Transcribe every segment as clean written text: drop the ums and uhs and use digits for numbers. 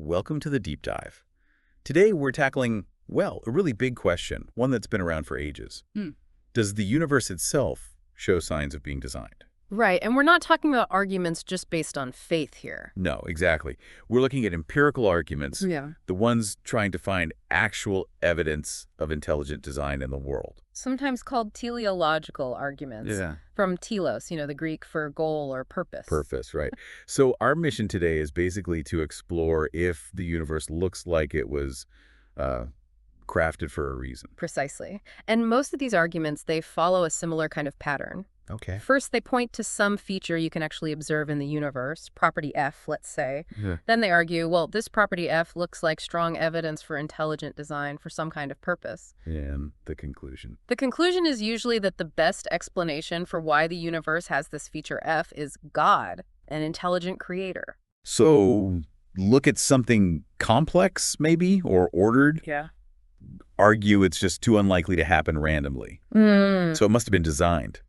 Welcome to the deep dive. Today we're tackling, well, a really big question, one that's been around for ages. Does the universe itself show signs of being designed? Right, and we're not talking about arguments just based on faith here. No, exactly. We're looking at empirical arguments, Yeah. the ones trying to find actual evidence of intelligent design in the world. Sometimes called teleological arguments. From telos, the Greek for goal or purpose. Purpose, right. So our mission today is basically to explore if the universe looks like it was crafted for a reason. Precisely. And most of these arguments, they follow a similar kind of pattern. Okay. First, they point to some feature you can actually observe in the universe, property F, let's say. Yeah. Then they argue, well, this property F looks like strong evidence for intelligent design for some kind of purpose. And the conclusion. The conclusion is usually that the best explanation for why the universe has this feature F is God, an intelligent creator. So look at something complex, maybe, or ordered. Yeah. Argue it's just too unlikely to happen randomly. So it must have been designed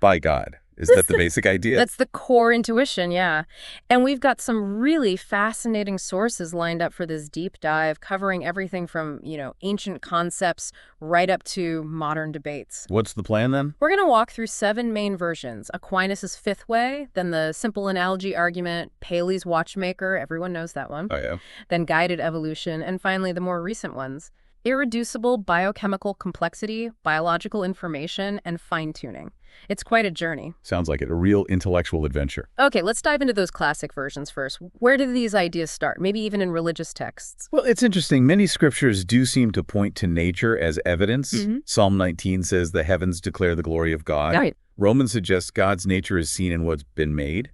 by God. Is that the basic idea? That's the core intuition, yeah. And we've got some really fascinating sources lined up for this deep dive, covering everything from, ancient concepts right up to modern debates. What's the plan then? We're going to walk through 7 main versions. Aquinas' fifth way, then the simple analogy argument, Paley's watchmaker, everyone knows that one. Oh, yeah. Then guided evolution, and finally the more recent ones, irreducible biochemical complexity, biological information, and fine-tuning. It's quite a journey. Sounds like it, a real intellectual adventure. Okay, let's dive into those classic versions first. Where did these ideas start? Maybe even in religious texts? Well, it's interesting. Many scriptures do seem to point to nature as evidence. Psalm 19 says the heavens declare the glory of God. Right. Romans suggests God's nature is seen in what's been made.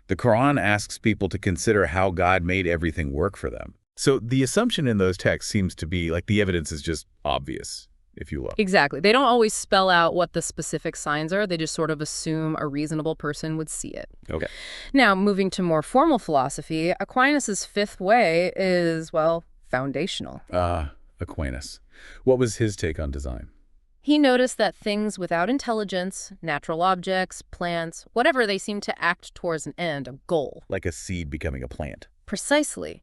The Quran asks people to consider how God made everything work for them. So the assumption in those texts seems to be like the evidence is just obvious, if you will. Exactly. They don't always spell out what the specific signs are. They just sort of assume a reasonable person would see it. Okay. Now, moving to more formal philosophy, Aquinas' fifth way is, well, foundational. Aquinas. What was his take on design? He noticed that things without intelligence, natural objects, plants, whatever, they seem to act towards an end, a goal. Like a seed becoming a plant. Precisely.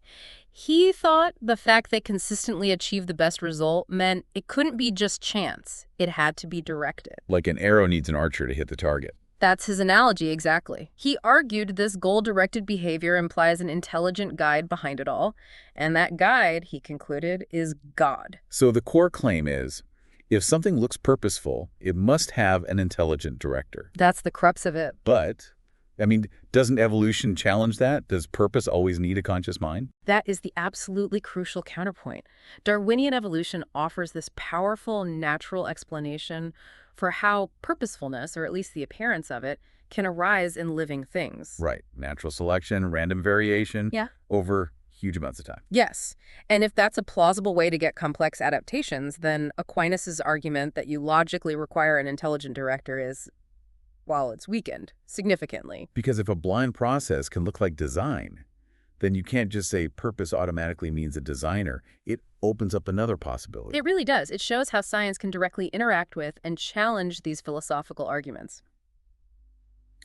He thought the fact they consistently achieved the best result meant it couldn't be just chance. It had to be directed. Like an arrow needs an archer to hit the target. That's his analogy, exactly. He argued this goal-directed behavior implies an intelligent guide behind it all, and that guide, he concluded, is God. So the core claim is, if something looks purposeful, it must have an intelligent director. That's the crux of it. But, doesn't evolution challenge that? Does purpose always need a conscious mind? That is the absolutely crucial counterpoint. Darwinian evolution offers this powerful natural explanation for how purposefulness, or at least the appearance of it, can arise in living things. Right. Natural selection, random variation. Yeah. Over huge amounts of time. Yes. And if that's a plausible way to get complex adaptations, then Aquinas' argument that you logically require an intelligent director is, well, it's weakened significantly. Because if a blind process can look like design, then you can't just say purpose automatically means a designer. It opens up another possibility. It really does. It shows how science can directly interact with and challenge these philosophical arguments.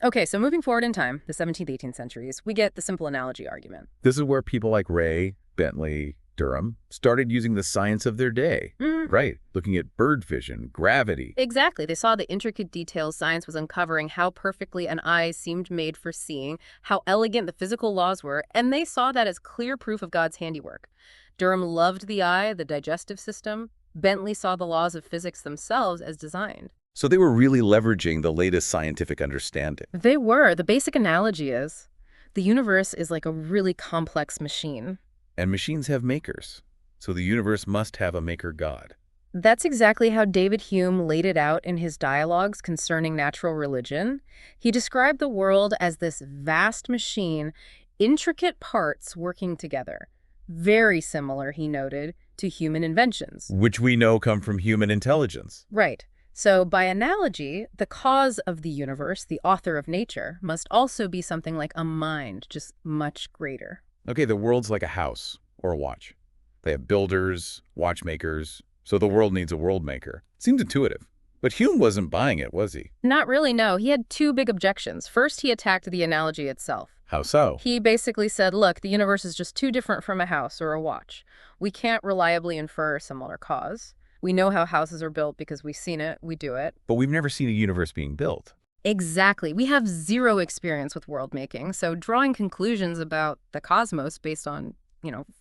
Okay, so moving forward in time, the 17th, 18th centuries, we get the simple analogy argument. This is where people like Ray, Bentley, Durham started using the science of their day. Right. Looking at bird vision, gravity. Exactly. They saw the intricate details science was uncovering, how perfectly an eye seemed made for seeing, how elegant the physical laws were, and they saw that as clear proof of God's handiwork. Durham loved the eye, the digestive system. Bentley saw the laws of physics themselves as designed. So they were really leveraging the latest scientific understanding. They were. The basic analogy is the universe is like a really complex machine. And machines have makers. So the universe must have a maker God. That's exactly how David Hume laid it out in his dialogues concerning natural religion. He described the world as this vast machine, intricate parts working together. Very similar, he noted, to human inventions. Which we know come from human intelligence. Right. So by analogy, the cause of the universe, the author of nature, must also be something like a mind, just much greater. Okay, the world's like a house or a watch. They have builders, watchmakers, so the world needs a world maker. Seems intuitive. But Hume wasn't buying it, was he? Not really, no. He had 2 big objections. First, he attacked the analogy itself. How so? He basically said, look, the universe is just too different from a house or a watch. We can't reliably infer a similar cause. We know how houses are built because we've seen it, we do it. But we've never seen a universe being built. Exactly. We have zero experience with world making, so drawing conclusions about the cosmos based on,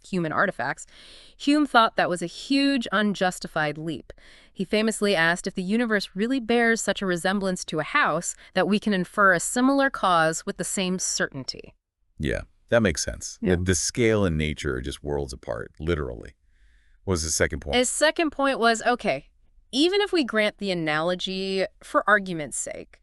human artifacts, Hume thought that was a huge, unjustified leap. He famously asked if the universe really bears such a resemblance to a house that we can infer a similar cause with the same certainty. Yeah, that makes sense. Yeah. The scale and nature are just worlds apart, literally. What was the second point? His second point was, okay, even if we grant the analogy for argument's sake,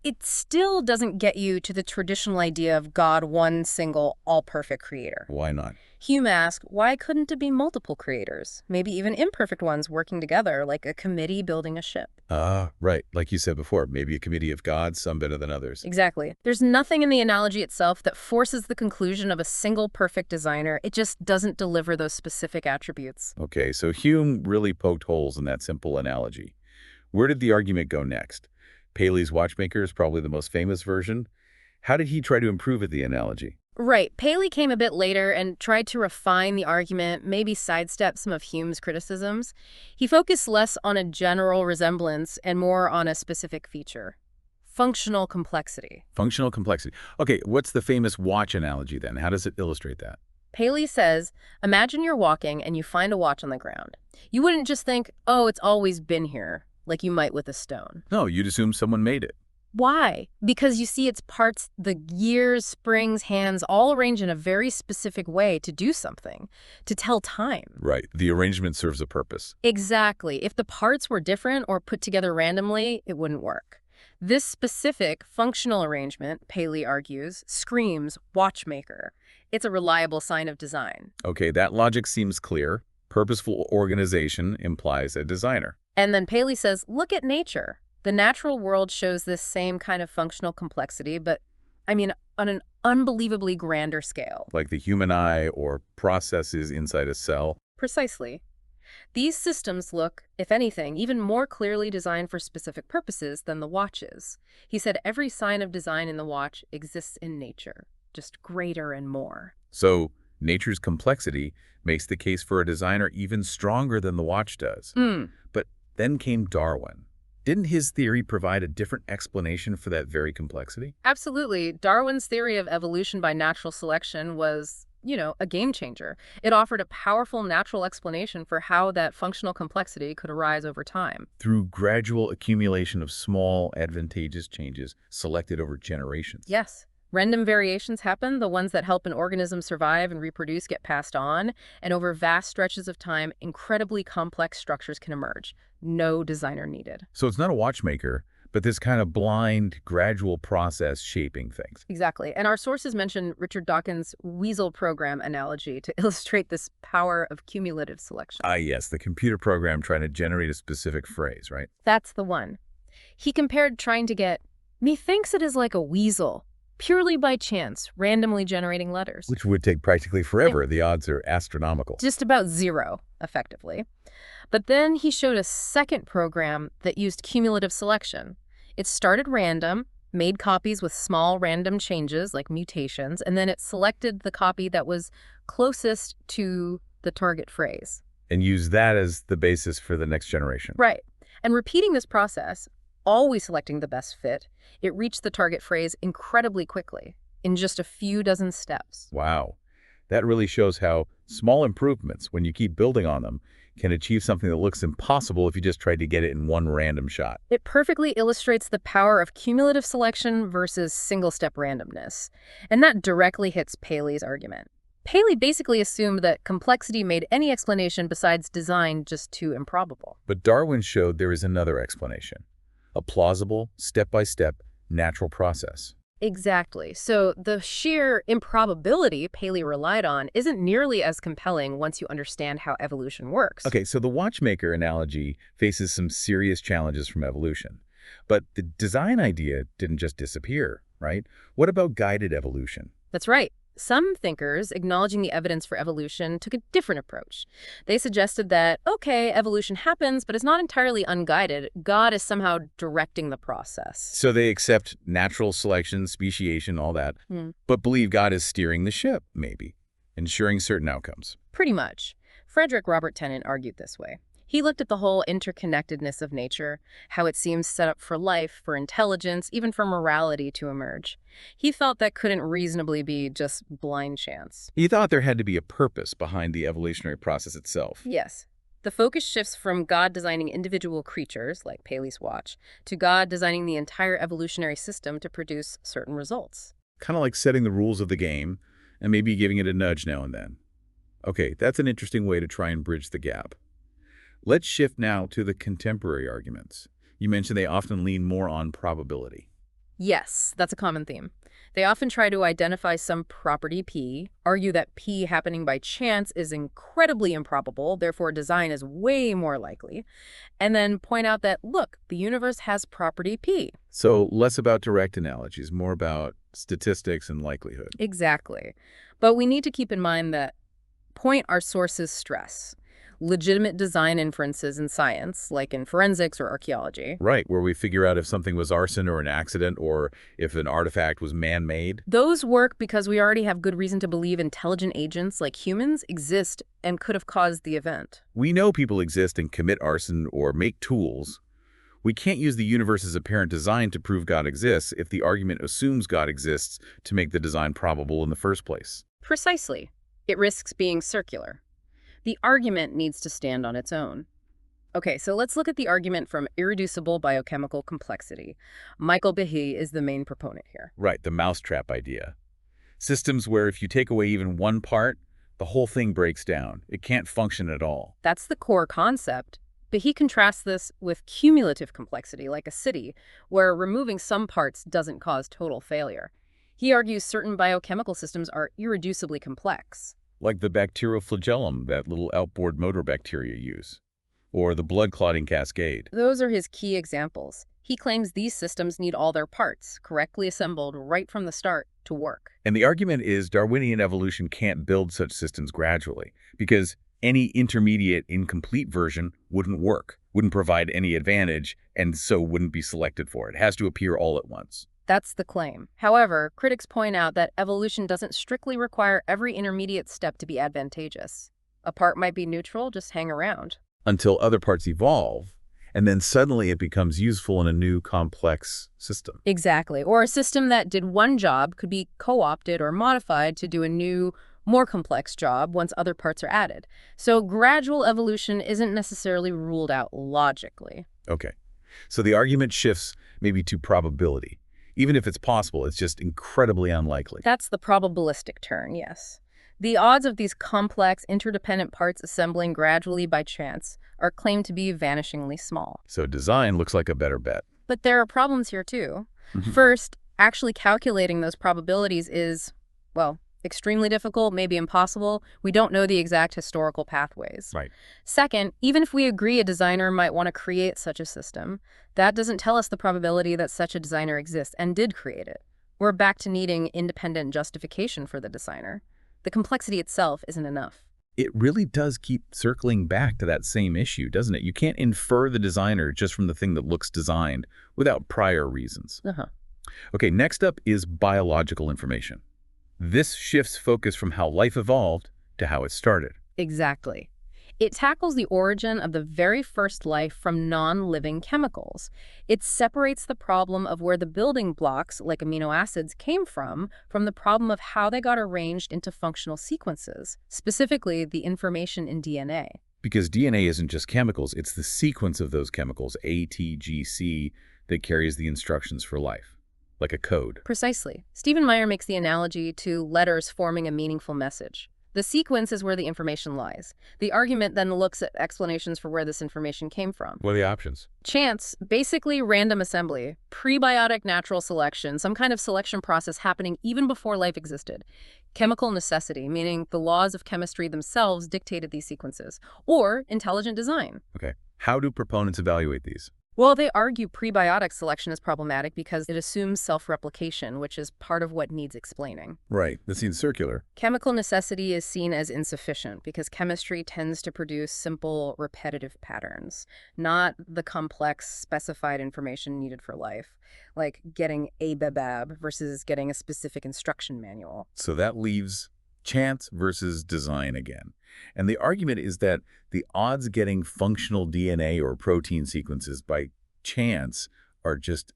it still doesn't get you to the traditional idea of God, one single, all-perfect creator. Why not? Hume asked, why couldn't it be multiple creators? Maybe even imperfect ones working together, like a committee building a ship. Right. Like you said before, maybe a committee of gods, some better than others. Exactly. There's nothing in the analogy itself that forces the conclusion of a single perfect designer. It just doesn't deliver those specific attributes. Okay, so Hume really poked holes in that simple analogy. Where did the argument go next? Paley's watchmaker is probably the most famous version. How did he try to improve the analogy? Right. Paley came a bit later and tried to refine the argument, maybe sidestep some of Hume's criticisms. He focused less on a general resemblance and more on a specific feature. Functional complexity. Functional complexity. Okay, what's the famous watch analogy then? How does it illustrate that? Paley says, imagine you're walking and you find a watch on the ground. You wouldn't just think, oh, it's always been here, like you might with a stone. No, you'd assume someone made it. Why? Because you see its parts, the gears, springs, hands, all arranged in a very specific way to do something, to tell time. Right. The arrangement serves a purpose. Exactly. If the parts were different or put together randomly, it wouldn't work. This specific functional arrangement, Paley argues, screams watchmaker. It's a reliable sign of design. Okay, that logic seems clear. Purposeful organization implies a designer. And then Paley says, look at nature. The natural world shows this same kind of functional complexity, but, on an unbelievably grander scale. Like the human eye or processes inside a cell. Precisely. These systems look, if anything, even more clearly designed for specific purposes than the watches. He said every sign of design in the watch exists in nature, just greater and more. So nature's complexity makes the case for a designer even stronger than the watch does. But then came Darwin. Didn't his theory provide a different explanation for that very complexity? Absolutely. Darwin's theory of evolution by natural selection was, a game changer. It offered a powerful natural explanation for how that functional complexity could arise over time. Through gradual accumulation of small, advantageous changes selected over generations. Yes. Random variations happen. The ones that help an organism survive and reproduce get passed on. And over vast stretches of time, incredibly complex structures can emerge. No designer needed. So it's not a watchmaker, but this kind of blind, gradual process shaping things. Exactly. And our sources mention Richard Dawkins' weasel program analogy to illustrate this power of cumulative selection. Yes, the computer program trying to generate a specific phrase, right? That's the one. He compared trying to get, methinks it is like a weasel, purely by chance, randomly generating letters. Which would take practically forever. The odds are astronomical. Just about zero, effectively. But then he showed a second program that used cumulative selection. It started random, made copies with small random changes like mutations, and then it selected the copy that was closest to the target phrase. And use that as the basis for the next generation. Right. And repeating this process, always selecting the best fit, it reached the target phrase incredibly quickly, in just a few dozen steps. Wow. That really shows how small improvements, when you keep building on them, can achieve something that looks impossible if you just tried to get it in one random shot. It perfectly illustrates the power of cumulative selection versus single-step randomness. And that directly hits Paley's argument. Paley basically assumed that complexity made any explanation besides design just too improbable. But Darwin showed there is another explanation. A plausible, step-by-step, natural process. Exactly. So the sheer improbability Paley relied on isn't nearly as compelling once you understand how evolution works. Okay, so the watchmaker analogy faces some serious challenges from evolution. But the design idea didn't just disappear, right? What about guided evolution? That's right. Some thinkers, acknowledging the evidence for evolution, took a different approach. They suggested that, okay, evolution happens, but it's not entirely unguided. God is somehow directing the process. So they accept natural selection, speciation, all that, Hmm. but believe God is steering the ship, maybe, ensuring certain outcomes. Pretty much. Frederick Robert Tennant argued this way. He looked at the whole interconnectedness of nature, how it seems set up for life, for intelligence, even for morality to emerge. He felt that couldn't reasonably be just blind chance. He thought there had to be a purpose behind the evolutionary process itself. Yes. The focus shifts from God designing individual creatures, like Paley's watch, to God designing the entire evolutionary system to produce certain results. Kind of like setting the rules of the game and maybe giving it a nudge now and then. Okay, that's an interesting way to try and bridge the gap. Let's shift now to the contemporary arguments. You mentioned they often lean more on probability. Yes, that's a common theme. They often try to identify some property P, argue that P happening by chance is incredibly improbable, therefore design is way more likely, and then point out that, look, the universe has property P. So less about direct analogies, more about statistics and likelihood. Exactly. But we need to keep in mind that point our sources stress. Legitimate design inferences in science, like in forensics or archaeology. Right, where we figure out if something was arson or an accident or if an artifact was man-made. Those work because we already have good reason to believe intelligent agents like humans exist and could have caused the event. We know people exist and commit arson or make tools. We can't use the universe's apparent design to prove God exists if the argument assumes God exists to make the design probable in the first place. Precisely. It risks being circular. The argument needs to stand on its own. Okay, so let's look at the argument from irreducible biochemical complexity. Michael Behe is the main proponent here. Right, the mousetrap idea. Systems where if you take away even one part, the whole thing breaks down. It can't function at all. That's the core concept. Behe contrasts this with cumulative complexity, like a city, where removing some parts doesn't cause total failure. He argues certain biochemical systems are irreducibly complex. Like the bacterial flagellum that little outboard motor bacteria use, or the blood clotting cascade. Those are his key examples. He claims these systems need all their parts, correctly assembled right from the start, to work. And the argument is Darwinian evolution can't build such systems gradually, because any intermediate, incomplete version wouldn't work, wouldn't provide any advantage, and so wouldn't be selected for. It has to appear all at once. That's the claim. However, critics point out that evolution doesn't strictly require every intermediate step to be advantageous. A part might be neutral, just hang around. Until other parts evolve, and then suddenly it becomes useful in a new complex system. Exactly. Or a system that did one job could be co-opted or modified to do a new, more complex job once other parts are added. So gradual evolution isn't necessarily ruled out logically. Okay, so the argument shifts maybe to probability. Even if it's possible, it's just incredibly unlikely. That's the probabilistic turn, yes. The odds of these complex, interdependent parts assembling gradually by chance are claimed to be vanishingly small. So design looks like a better bet. But there are problems here, too. First, actually calculating those probabilities is, well, extremely difficult, maybe impossible. We don't know the exact historical pathways. Right. Second, even if we agree a designer might want to create such a system, that doesn't tell us the probability that such a designer exists and did create it. We're back to needing independent justification for the designer. The complexity itself isn't enough. It really does keep circling back to that same issue, doesn't it? You can't infer the designer just from the thing that looks designed without prior reasons. Okay, next up is biological information. This shifts focus from how life evolved to how it started. Exactly. It tackles the origin of the very first life from non-living chemicals. It separates the problem of where the building blocks, like amino acids, came from the problem of how they got arranged into functional sequences, specifically the information in DNA. Because DNA isn't just chemicals, it's the sequence of those chemicals, A, T, G, C, that carries the instructions for life, like a code. Precisely. Stephen Meyer makes the analogy to letters forming a meaningful message. The sequence is where the information lies. The argument then looks at explanations for where this information came from. What are the options? Chance, basically random assembly, prebiotic natural selection, some kind of selection process happening even before life existed. Chemical necessity, meaning the laws of chemistry themselves dictated these sequences. Or intelligent design. Okay. How do proponents evaluate these? Well, they argue prebiotic selection is problematic because it assumes self-replication, which is part of what needs explaining. Right. That seems circular. Chemical necessity is seen as insufficient because chemistry tends to produce simple, repetitive patterns, not the complex, specified information needed for life, like getting a babab versus getting a specific instruction manual. So that leaves chance versus design again. And the argument is that the odds getting functional DNA or protein sequences by chance are just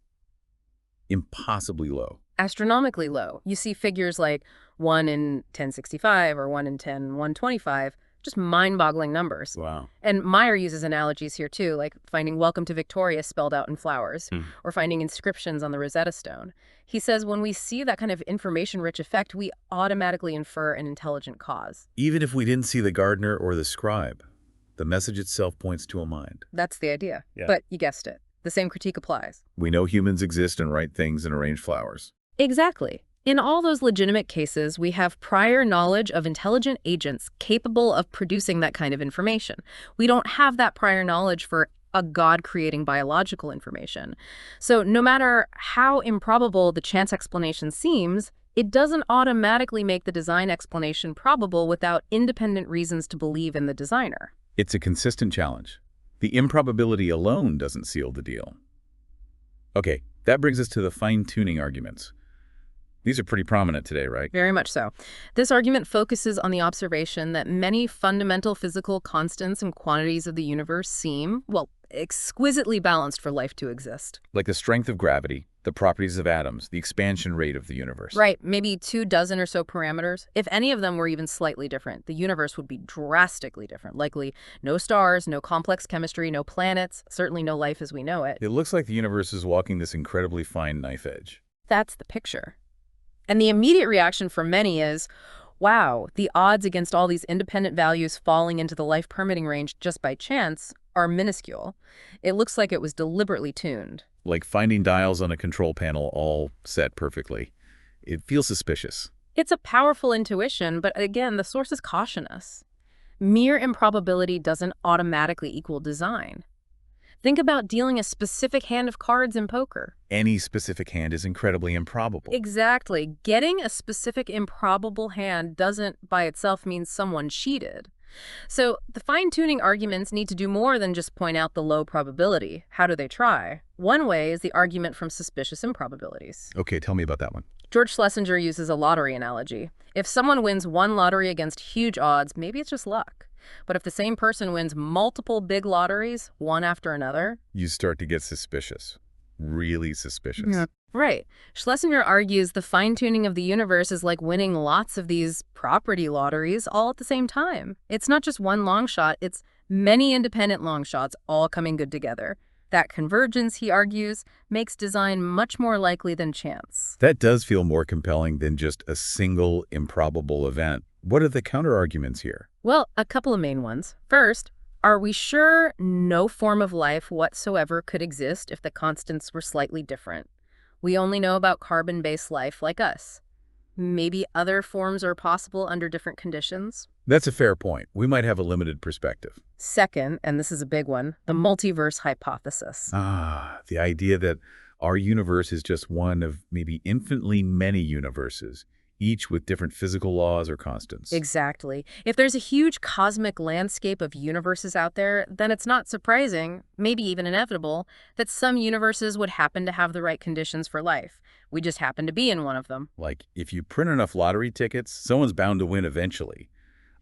impossibly low. Astronomically low. You see figures like 1 in 1065 or 1 in 125, just mind-boggling numbers. Wow. And Meyer uses analogies here too, like finding "Welcome to Victoria" spelled out in flowers, or finding inscriptions on the Rosetta Stone. He says when we see that kind of information-rich effect, we automatically infer an intelligent cause. Even if we didn't see the gardener or the scribe, the message itself points to a mind. That's the idea. Yeah. But you guessed it. The same critique applies. We know humans exist and write things and arrange flowers. Exactly. In all those legitimate cases, we have prior knowledge of intelligent agents capable of producing that kind of information. We don't have that prior knowledge for a God-creating biological information. So no matter how improbable the chance explanation seems, it doesn't automatically make the design explanation probable without independent reasons to believe in the designer. It's a consistent challenge. The improbability alone doesn't seal the deal. Okay, that brings us to the fine-tuning arguments. These are pretty prominent today, right? Very much so. This argument focuses on the observation that many fundamental physical constants and quantities of the universe seem, well, exquisitely balanced for life to exist. Like the strength of gravity, the properties of atoms, the expansion rate of the universe. Right, maybe 24 or so parameters. If any of them were even slightly different, the universe would be drastically different. Likely no stars, no complex chemistry, no planets, certainly no life as we know it. It looks like the universe is walking this incredibly fine knife edge. That's the picture. And the immediate reaction for many is, wow, the odds against all these independent values falling into the life permitting range just by chance are minuscule. It looks like it was deliberately tuned. Like finding dials on a control panel all set perfectly. It feels suspicious. It's a powerful intuition, but again, the sources caution us. Mere improbability doesn't automatically equal design. Think about dealing a specific hand of cards in poker. Any specific hand is incredibly improbable. Exactly. Getting a specific improbable hand doesn't by itself mean someone cheated. So the fine-tuning arguments need to do more than just point out the low probability. How do they try? One way is the argument from suspicious improbabilities. Okay, tell me about that one. George Schlesinger uses a lottery analogy. If someone wins one lottery against huge odds, maybe it's just luck. But if the same person wins multiple big lotteries, one after another, You start to get suspicious. Really suspicious. Yeah. Right. Schlesinger argues the fine-tuning of the universe is like winning lots of these property lotteries all at the same time. It's not just one long shot, it's many independent long shots all coming good together. That convergence, he argues, makes design much more likely than chance. That does feel more compelling than just a single improbable event. What are the counter-arguments here? Well, a couple of main ones. First, are we sure no form of life whatsoever could exist if the constants were slightly different? We only know about carbon-based life like us. Maybe other forms are possible under different conditions? That's a fair point. We might have a limited perspective. Second, and this is a big one, the multiverse hypothesis. The idea that our universe is just one of maybe infinitely many universes, each with different physical laws or constants. Exactly. If there's a huge cosmic landscape of universes out there, then it's not surprising, maybe even inevitable, that some universes would happen to have the right conditions for life. We just happen to be in one of them. Like, if you print enough lottery tickets, someone's bound to win eventually.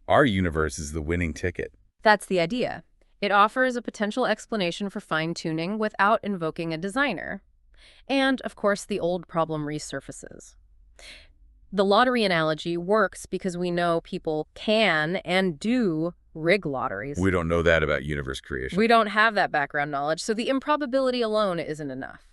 Our universe is the winning ticket. That's the idea. It offers a potential explanation for fine-tuning without invoking a designer. And, of course, the old problem resurfaces. The lottery analogy works because we know people can and do rig lotteries. We don't know that about universe creation. We don't have that background knowledge, so the improbability alone isn't enough.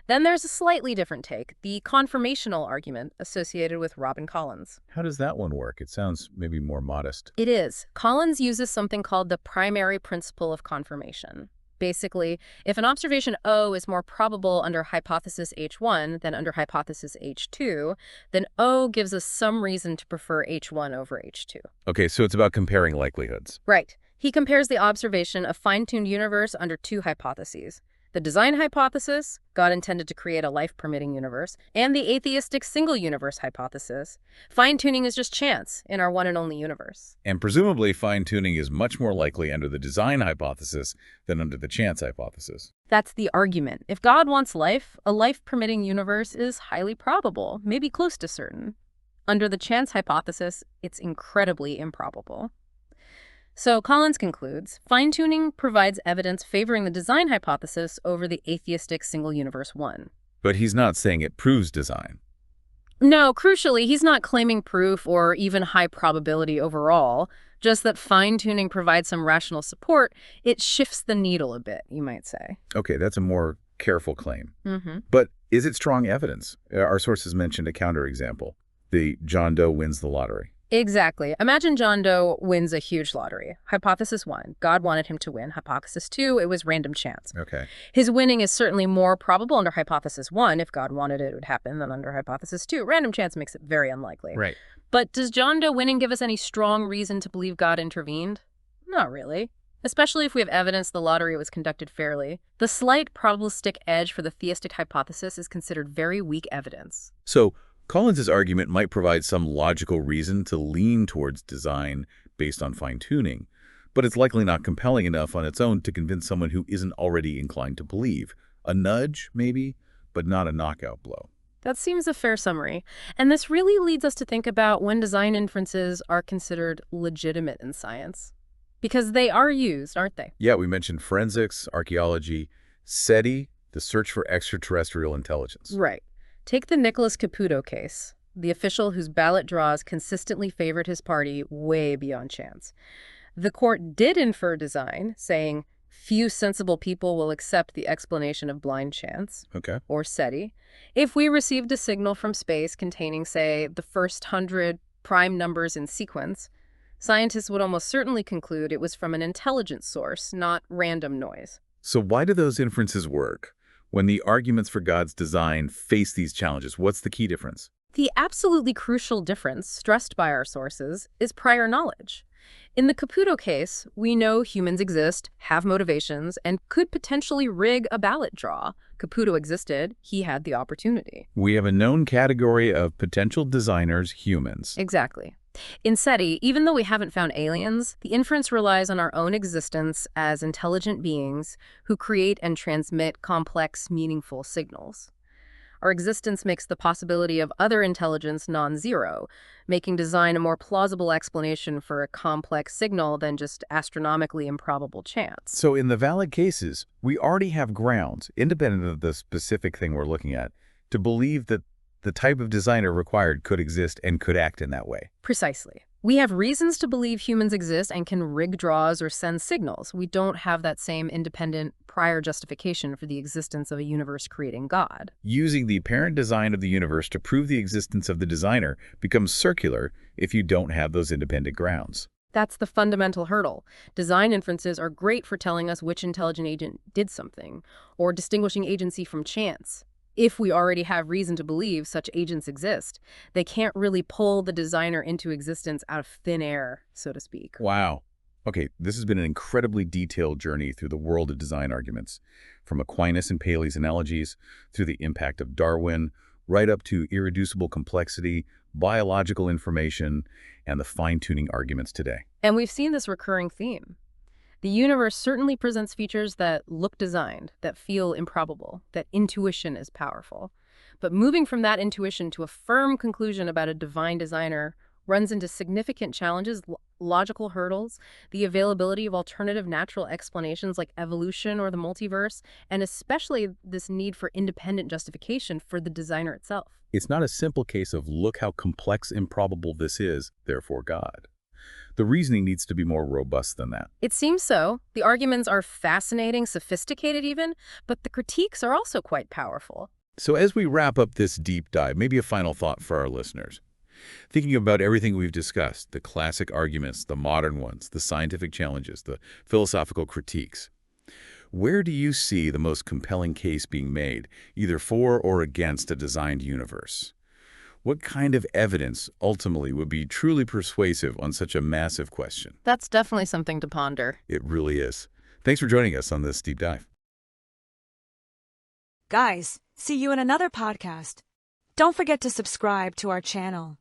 Then there's a slightly different take, the confirmational argument associated with Robin Collins. How does that one work? It sounds maybe more modest. It is. Collins uses something called the primary principle of confirmation. Basically, if an observation O is more probable under hypothesis H1 than under hypothesis H2, then O gives us some reason to prefer H1 over H2. Okay, so it's about comparing likelihoods. Right. He compares the observation of fine-tuned universe under two hypotheses. The design hypothesis, God intended to create a life-permitting universe, and the atheistic single universe hypothesis. Fine-tuning is just chance in our one and only universe. And presumably fine-tuning is much more likely under the design hypothesis than under the chance hypothesis. That's the argument. If God wants life, a life-permitting universe is highly probable, maybe close to certain. Under the chance hypothesis, it's incredibly improbable. So Collins concludes, fine-tuning provides evidence favoring the design hypothesis over the atheistic single universe one. But he's not saying it proves design. No, crucially, he's not claiming proof or even high probability overall, just that fine-tuning provides some rational support. It shifts the needle a bit, you might say. Okay, that's a more careful claim. Mm-hmm. But is it strong evidence? Our sources mentioned a counterexample. The John Doe wins the lottery. Exactly. Imagine John Doe wins a huge lottery. Hypothesis 1, God wanted him to win. Hypothesis 2, it was random chance. Okay. His winning is certainly more probable under Hypothesis 1. If God wanted it, it would happen, than under Hypothesis 2. Random chance makes it very unlikely. Right. But does John Doe winning give us any strong reason to believe God intervened? Not really. Especially if we have evidence the lottery was conducted fairly. The slight probabilistic edge for the theistic hypothesis is considered very weak evidence. So Collins's argument might provide some logical reason to lean towards design based on fine-tuning, but it's likely not compelling enough on its own to convince someone who isn't already inclined to believe. A nudge, maybe, but not a knockout blow. That seems a fair summary. And this really leads us to think about when design inferences are considered legitimate in science. Because they are used, aren't they? Yeah, we mentioned forensics, archaeology, SETI, the search for extraterrestrial intelligence. Right. Take the Nicholas Caputo case, the official whose ballot draws consistently favored his party way beyond chance. The court did infer design, saying, few sensible people will accept the explanation of blind chance, Okay. or SETI, if we received a signal from space containing, say, the first 100 prime numbers in sequence. Scientists would almost certainly conclude it was from an intelligent source, not random noise. So why do those inferences work? When the arguments for God's design face these challenges, what's the key difference? The absolutely crucial difference, stressed by our sources, is prior knowledge. In the Caputo case, we know humans exist, have motivations, and could potentially rig a ballot draw. Caputo existed, he had the opportunity. We have a known category of potential designers, humans. Exactly. In SETI, even though we haven't found aliens, the inference relies on our own existence as intelligent beings who create and transmit complex, meaningful signals. Our existence makes the possibility of other intelligence non-zero, making design a more plausible explanation for a complex signal than just astronomically improbable chance. So in the valid cases, we already have grounds, independent of the specific thing we're looking at, to believe that the type of designer required could exist and could act in that way. Precisely. We have reasons to believe humans exist and can rig draws or send signals. We don't have that same independent prior justification for the existence of a universe-creating God. Using the apparent design of the universe to prove the existence of the designer becomes circular if you don't have those independent grounds. That's the fundamental hurdle. Design inferences are great for telling us which intelligent agent did something, or distinguishing agency from chance. If we already have reason to believe such agents exist, they can't really pull the designer into existence out of thin air, so to speak. Wow. Okay, this has been an incredibly detailed journey through the world of design arguments, from Aquinas and Paley's analogies, through the impact of Darwin, right up to irreducible complexity, biological information, and the fine-tuning arguments today. And we've seen this recurring theme. The universe certainly presents features that look designed, that feel improbable, that intuition is powerful. But moving from that intuition to a firm conclusion about a divine designer runs into significant challenges, logical hurdles, the availability of alternative natural explanations like evolution or the multiverse, and especially this need for independent justification for the designer itself. It's not a simple case of look how complex, improbable this is, therefore God. The reasoning needs to be more robust than that. It seems so. The arguments are fascinating, sophisticated even, but the critiques are also quite powerful. So as we wrap up this deep dive, maybe a final thought for our listeners. Thinking about everything we've discussed, the classic arguments, the modern ones, the scientific challenges, the philosophical critiques, where do you see the most compelling case being made, either for or against a designed universe? What kind of evidence ultimately would be truly persuasive on such a massive question? That's definitely something to ponder. It really is. Thanks for joining us on this deep dive. Guys, see you in another podcast. Don't forget to subscribe to our channel.